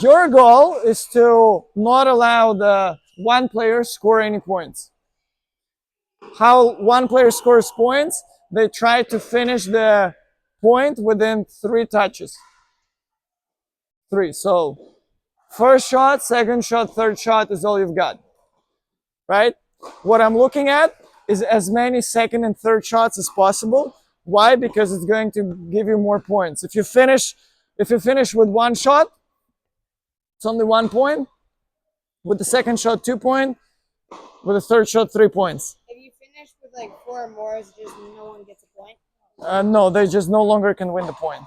Your goal is to not allow the one player score any points. How one player scores points, they try to finish the point within 3 touches. 3. So first shot, second shot, third shot is all you've got, right? What I'm looking at is as many second and third shots as possible. Why? Because it's going to give you more points. If you finish with one shot, it's only 1 point. With the second shot, 2 points. With the third shot, 3 points. If you finish with like 4 or more, it's just no one gets a point. No, they just no longer can win the point.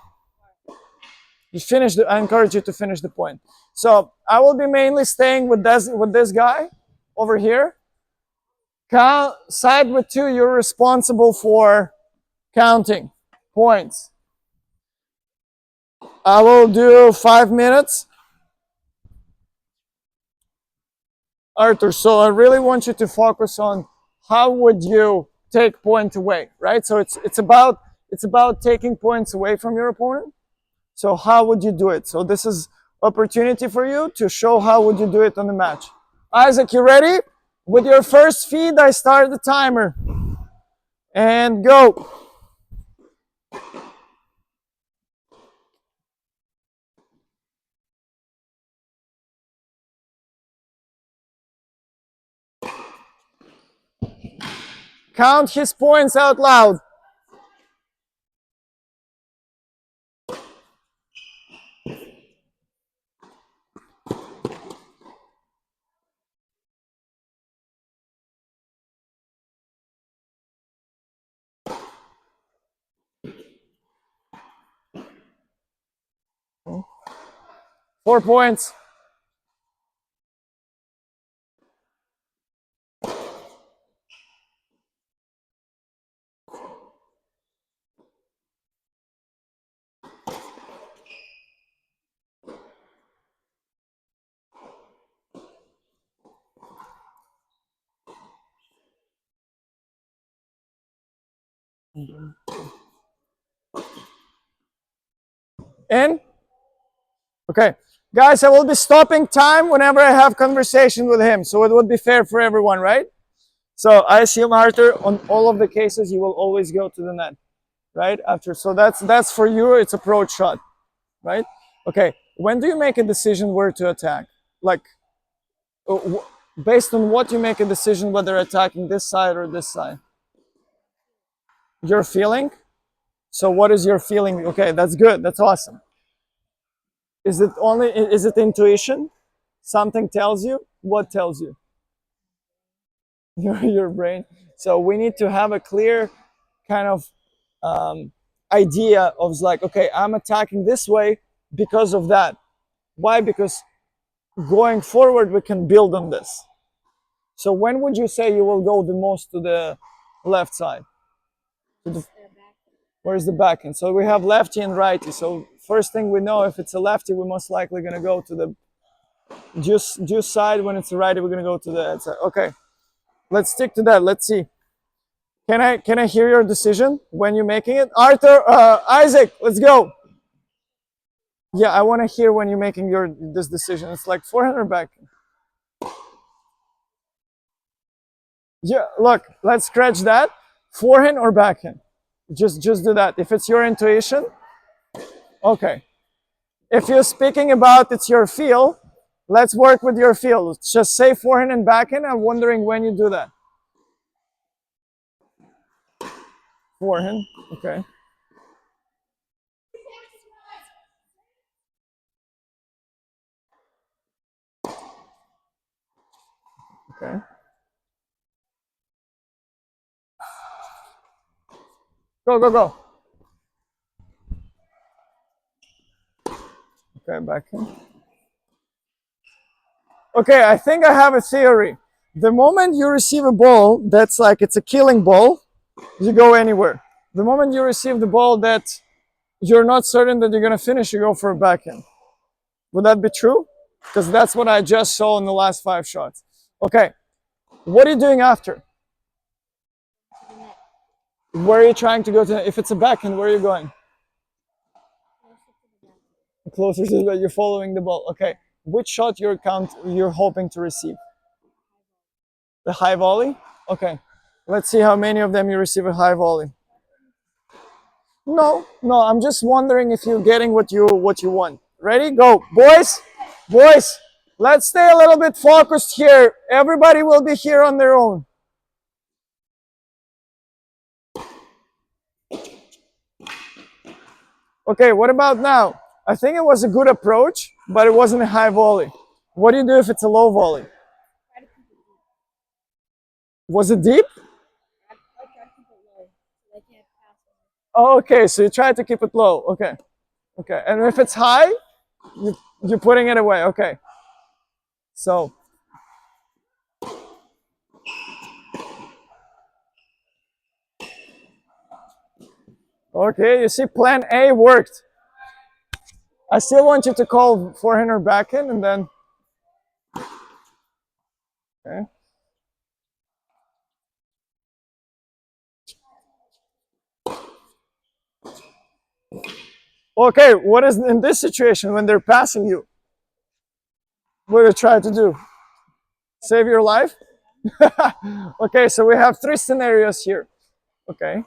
You finish the. I encourage you to finish the point. So I will be mainly staying with this guy over here. Side with 2, you're responsible for counting points. I will do 5 minutes. Arthur, so I really want you to focus on how would you take points away, right? So it's about taking points away from your opponent. So how would you do it? So this is opportunity for you to show how would you do it on the match. Isaac, you ready? With your first feed, I start the timer. And go. Count his points out loud. Four points. In? Okay. Guys, I will be stopping time whenever I have conversation with him. So it would be fair for everyone, right? So I assume, Arthur, on all of the cases, you will always go to the net, right? After, so that's for you, it's approach shot, right? Okay. When do you make a decision where to attack? Like, based on what you make a decision whether attacking this side or this side? Your feeling? So what is your feeling? Okay, that's good. That's awesome. Is it intuition? Something tells you? What tells you? Your brain. So we need to have a clear kind of idea of like, okay, I'm attacking this way because of that. Why? Because going forward, we can build on this. So when would you say you will go the most to the left side? Where's the backhand? So we have lefty and righty. So first thing we know, if it's a lefty, we're most likely going to go to the juice side. When it's a righty, we're going to go to the head side. Okay, let's stick to that. Let's see. Can I hear your decision when you're making it? Arthur, Isaac, let's go. Yeah, I want to hear when you're making this decision. It's like forehand or backhand. Yeah, look, let's scratch that. Forehand or backhand. Just do that. If it's your intuition, okay. If you're speaking about it's your feel, let's work with your feel. Just say forehand and backhand. I'm wondering when you do that. Forehand, okay. Okay. Go. Okay, backhand. Okay, I think I have a theory. The moment you receive a ball that's like it's a killing ball, you go anywhere. The moment you receive the ball that you're not certain that you're going to finish, you go for a backhand. Would that be true? Because that's what I just saw in the last 5 shots. Okay, what are you doing after? Where are you trying to go to? If it's a backhand, where are you going? Closer to that, you're following the ball. Okay. Which shot you're hoping to receive? The high volley? Okay. Let's see how many of them you receive a high volley. No, no, I'm just wondering if you're getting what you want. Ready? Go. Boys, boys, let's stay a little bit focused here. Everybody will be here on their own. Okay, what about now? I think it was a good approach, but it wasn't a high volley. What do you do if it's a low volley? Was it deep? Oh, okay, so you try to keep it low. Okay, okay. And if it's high, you're putting it away. Okay. So, okay, you see, plan A worked. I still want you to call forehand or backhand, and then. Okay. Okay, what is in this situation when they're passing you? What do you try to do? Save your life? Okay, so we have three scenarios here. Okay.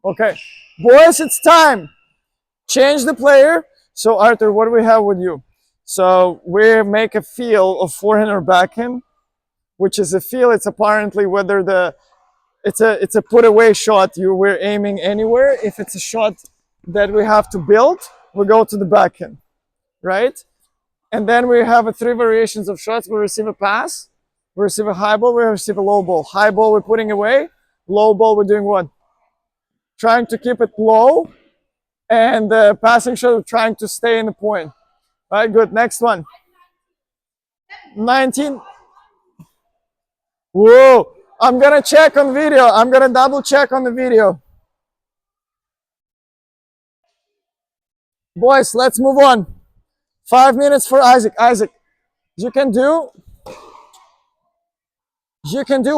Okay, boys, it's time. Change the player. So Arthur, what do we have with you? So we make a feel of forehand or backhand, which is a feel. It's apparently whether it's a put away shot. We're aiming anywhere. If it's a shot that we have to build, we go to the backhand, right? And then we have three variations of shots. We receive a pass, we receive a high ball, we receive a low ball. High ball we're putting away, low ball we're doing what? Trying to keep it low, and the passing shot we're trying to stay in the point. All right, good. Next one. 19. Whoa, I'm gonna check on video. I'm gonna double check on the video. Boys, let's move on. 5 minutes for Isaac. Isaac, you can do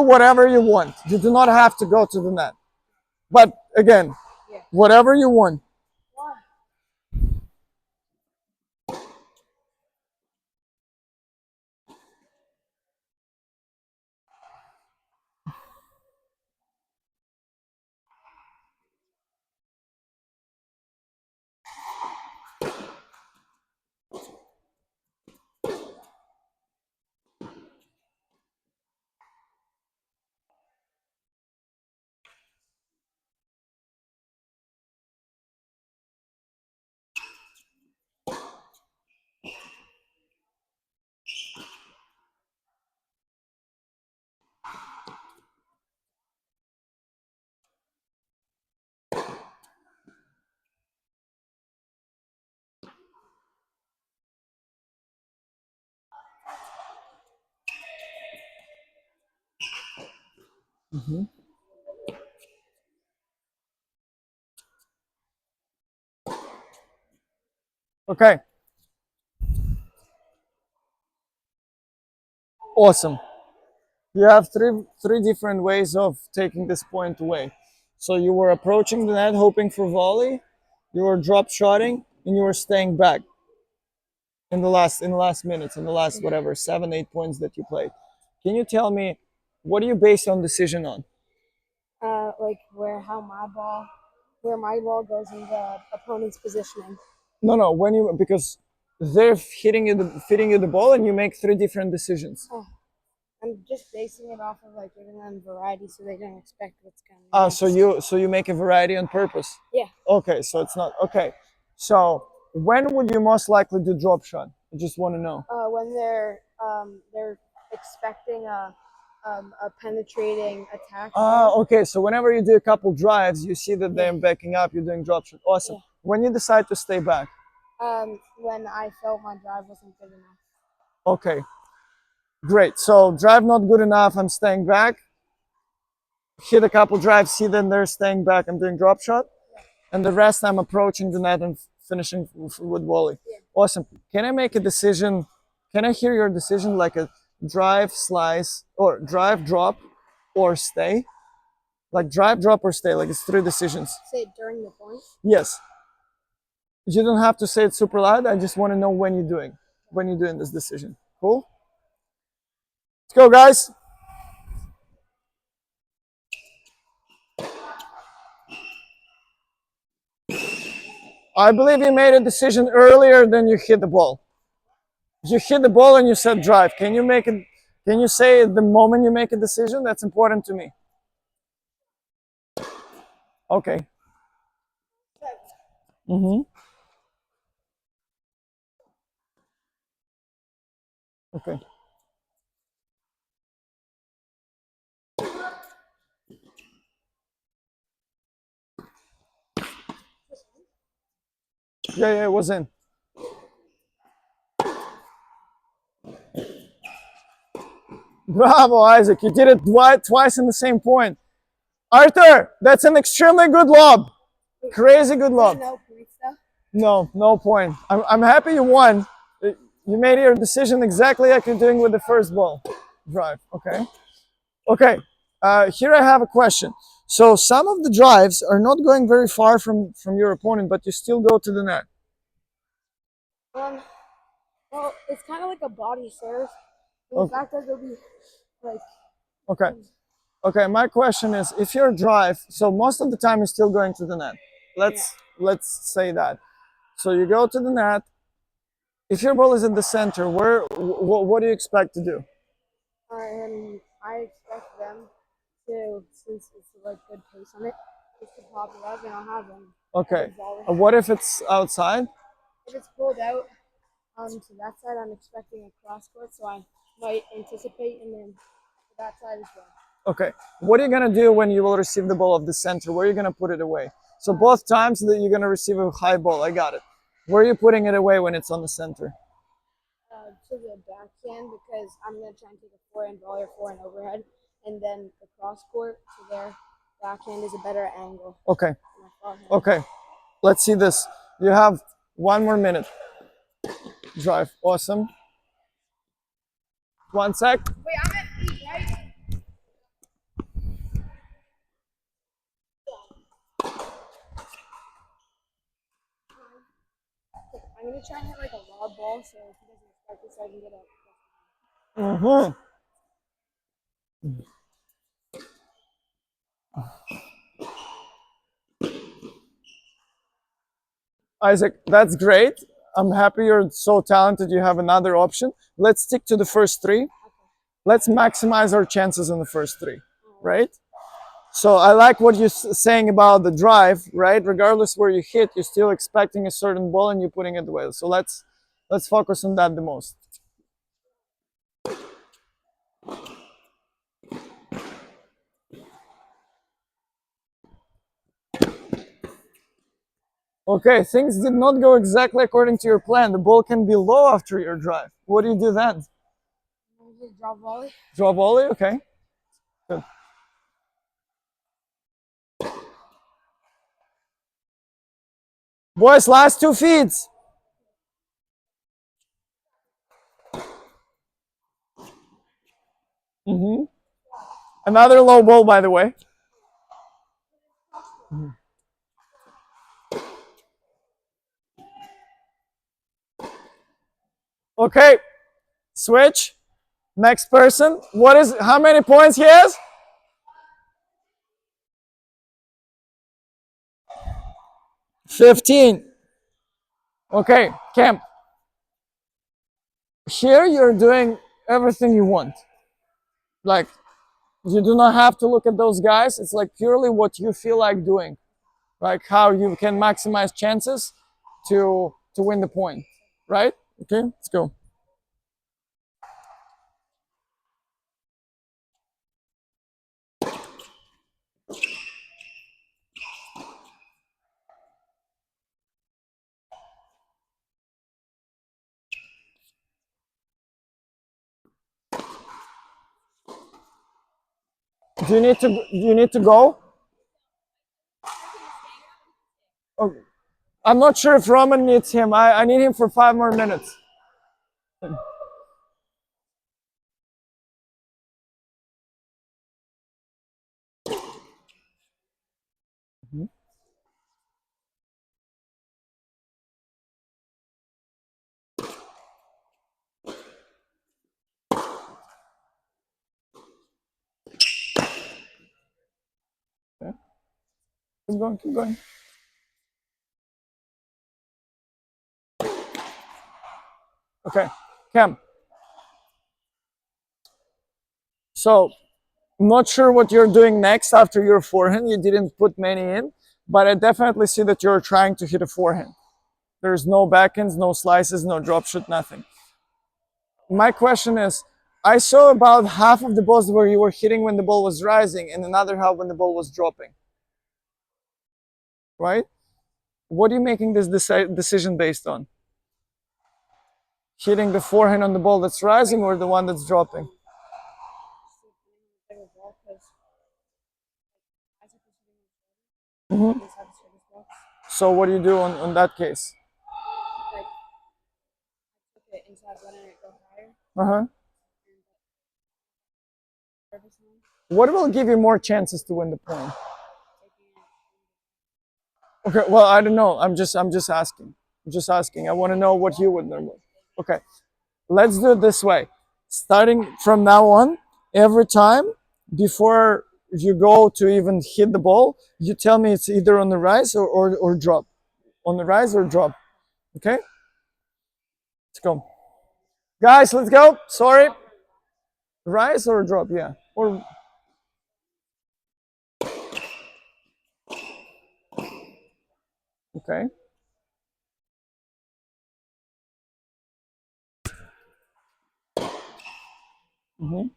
whatever you want. You do not have to go to the net. But again, whatever you want. Okay. Awesome. You have three different ways of taking this point away. So you were approaching the net hoping for volley, you were drop shotting, and you were staying back in the last minutes, in the last whatever, 7, 8 points that you played. Can you tell me what do you base your decision on? Like where my ball goes in the opponent's positioning. No, when you because they're fitting you the ball and you make three different decisions. I'm just basing it off of like giving them variety so they don't expect what's coming. Ah, so you make a variety on purpose. Yeah. Okay, so it's not okay. So when would you most likely do drop shot? I just want to know. When they're expecting a penetrating attack. Ah, okay. So whenever you do a couple drives, you see that they're backing up. You're doing drop shot. Awesome. Yeah. When you decide to stay back. When I felt my drive wasn't good enough. Okay. Great. So drive not good enough. I'm staying back. hit a couple drives, see then they're staying back and doing drop shot, and the rest I'm approaching the net and finishing with volley. Yeah. Awesome. Can I make a decision? Can I hear your decision like a drive, slice, or drive, drop, or stay? Like drive, drop, or stay. Like it's three decisions. Say it during the point. Yes. You don't have to say it super loud. I just want to know when you're doing this decision. Cool. Let's go, guys. I believe you made a decision earlier than you hit the ball. You hit the ball and you said drive. Can you make it? Can you say it the moment you make a decision? That's important to me. Okay. Mm-hmm. Okay. Yeah, it was in. Bravo, Isaac. You did it twice in the same point. Arthur, that's an extremely good lob. Crazy good lob. No points though. No point. I'm happy you won. You made your decision exactly like you're doing with the first ball. Drive. Okay. Okay. Here I have a question. So some of the drives are not going very far from your opponent, but you still go to the net. Well, it's kind of like a body serve. And Okay. the fact that it'll be like. Okay. Okay. My question is, if your drive, so most of the time you're still going to the net. Let's say that. So you go to the net. If your ball is in the center, what do you expect to do? And I expect them to, since it's like good pace on it, just to pop it up and I'll have them. Okay. Volley. What if it's outside? If it's pulled out to that side, I'm expecting a cross court, so I might anticipate and then to that side as well. Okay. What are you gonna do when you will receive the ball of the center? Where are you gonna put it away? So both times that you're gonna receive a high ball, I got it. Where are you putting it away when it's on the center? To the backhand because I'm gonna try and take a forehand volley or forehand overhead, and then the cross court to their backhand is a better angle. Okay. than my forehand. Okay. Let's see this. You have 1 more minute. Drive. Awesome. 1 sec. Wait, I'm at 8, right? I'm gonna try and hit like a lob ball, so if he doesn't expect it, so I can get a. Mm-hmm. Isaac, that's great. I'm happy you're so talented. You have another option. Let's stick to the first three. Let's maximize our chances in the first three, right? So I like what you're saying about the drive, right? Regardless where you hit, you're still expecting a certain ball and you're putting it away. So let's focus on that the most. Okay, things did not go exactly according to your plan. The ball can be low after your drive. What do you do then? Just drop volley. Draw volley? Okay. Good. Boys, last 2 feeds. Mm-hmm. Another low ball, by the way. Okay, switch. Next person. How many points he has? 15. Okay, Camp. Here you're doing everything you want. Like, you do not have to look at those guys. It's like purely what you feel like doing. Like how you can maximize chances to win the point. Right? Okay, let's go. Do you need to go? Oh, I'm not sure if Roman needs him. I need him for 5 more minutes. Okay. Keep going, keep going. Okay, Cam. So, I'm not sure what you're doing next after your forehand. You didn't put many in, but I definitely see that you're trying to hit a forehand. There's no backhands, no slices, no drop shot, nothing. My question is, I saw about half of the balls where you were hitting when the ball was rising and another half when the ball was dropping, right? What are you making this decision based on? Hitting the forehand on the ball that's rising or the one that's dropping? Bigger ball because I took this Mhm. these have the service box. So what do you do on that case? Like took it inside, letting it go higher, Uh-huh. and service line, What will give you more chances to win the point? taking it. Okay, well, I don't know. I'm just asking. I'm just asking. I want to know what you would normally. Okay. Let's do it this way. Starting from now on, every time before you go to even hit the ball, you tell me it's either on the rise or drop. On the rise or drop. Okay? Let's go. Guys, let's go. Sorry. Rise or drop, yeah. Or okay. Hmm.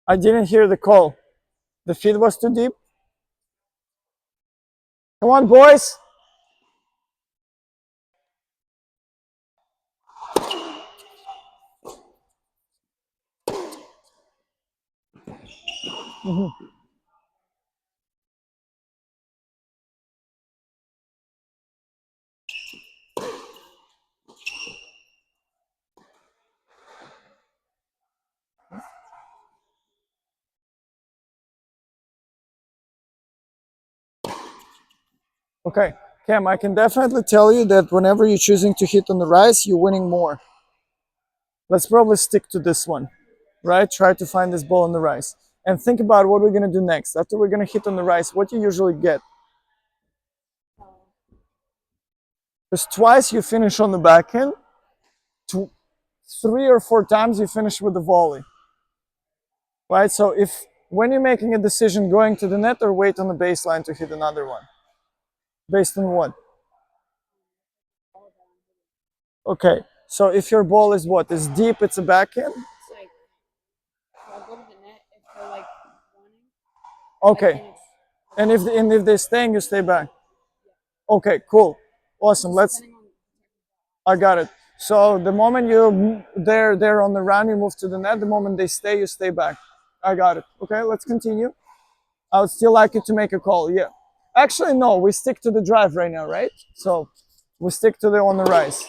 I didn't hear the call. The feed was too deep. Come on, boys. Okay, Cam, I can definitely tell you that whenever you're choosing to hit on the rise, you're winning more. Let's probably stick to this one, right? Try to find this ball on the rise. And think about what we're gonna do next. After we're gonna hit on the rise, what you usually get. Because twice you finish on the backhand, 3 or 4 times you finish with the volley, right? So if when you're making a decision going to the net or wait on the baseline to hit another one, based on what? Okay, so if your ball is what? Is deep, it's a backhand? It's like I'll go to the net if they're like running. Okay. And it's And if they're staying, you stay back. Okay, cool. Awesome. Let's depending on I got it. So the moment they're on the run, you move to the net. The moment they stay, you stay back. I got it. Okay, let's continue. I would still like you to make a call. Yeah. Actually, no. We stick to the drive right now, right? So we stick to the on the rise.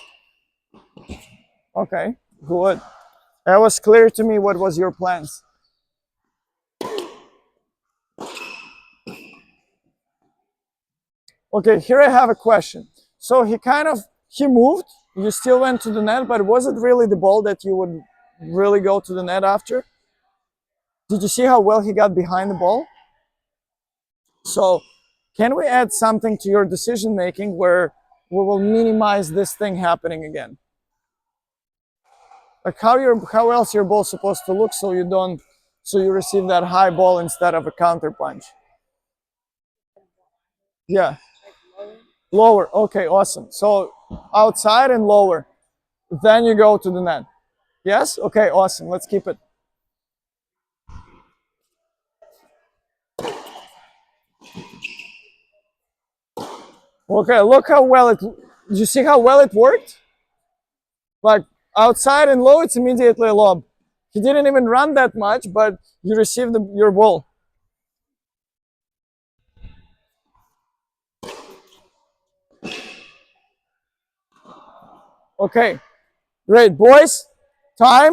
Okay. Good. That was clear to me. What was your plans? Okay. Here I have a question. So he moved. You still went to the net, but was it really the ball that you would really go to the net after? Did you see how well he got behind the ball? So, can we add something to your decision making where we will minimize this thing happening again? Like how else your ball supposed to look so you receive that high ball instead of a counter punch? Yeah, lower. lower. Okay, awesome. So outside and lower. Then you go to the net. Yes? Okay, awesome. Let's keep it. Okay, look how well it. Did you see how well it worked? But outside and low, it's immediately a lob. He didn't even run that much, but you received your ball. Okay, great, boys. Time.